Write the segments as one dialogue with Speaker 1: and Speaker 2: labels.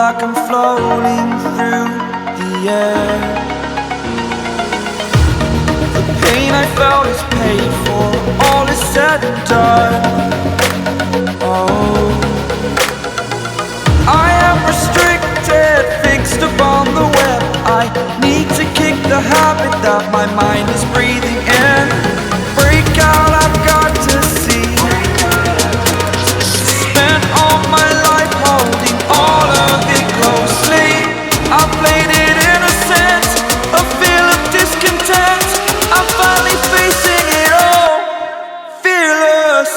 Speaker 1: like I'm floating through the air. The pain I felt is paid for, all is said and done. Oh, I am restricted, fixed upon the web. I need to kick the habit that my mind is breathing in. Break out, I've got to see. Spent all my life holding all of it closely. I played it innocent, a feel of discontent. I'm finally facing it all, fearless.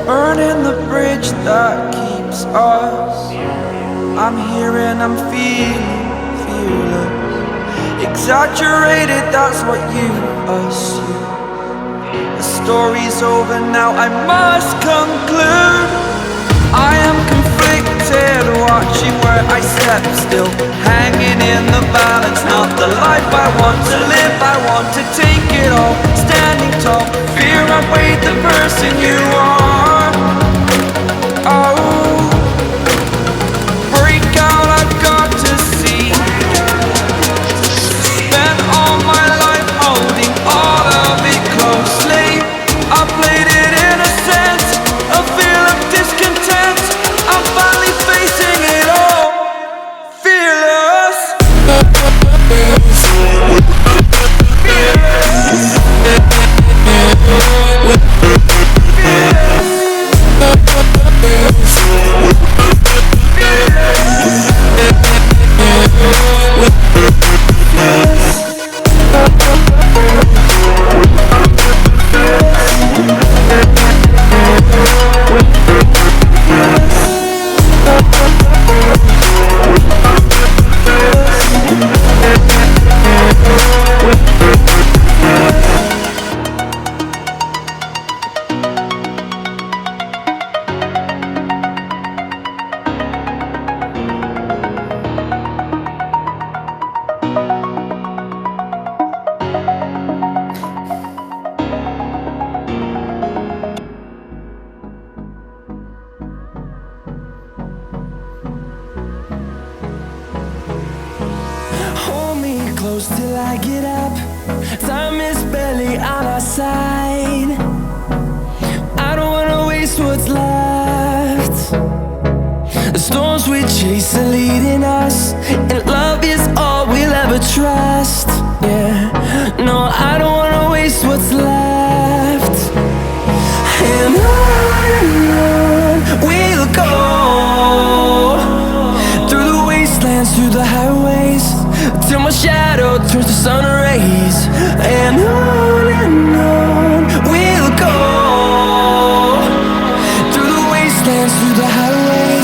Speaker 1: Burning the bridge that keeps us. I'm here and I'm feeling fearless. Exaggerated, that's what you assume. The story's over now, I must conclude. I am conflicted, watching where I step still, hanging in the balance. Not the life I want to live, I want to take it all. Standing tall, fear outweighed the person you are. Oh, break out, I've got to see. Spent all my life holding all of it closely. I played it innocent, a feel of discontent. I'm finally facing it all, fearless.
Speaker 2: Hold me close till I get up. Time is barely on our side. I don't wanna waste what's left. The storms we chase are leading us, and love is all we'll ever trust. Yeah, no, I don't wanna waste what's left. And on we'll go, through the wastelands, through the highways, till my shadow turns to sun rays. And on we'll go, through the wastelands, through the highways.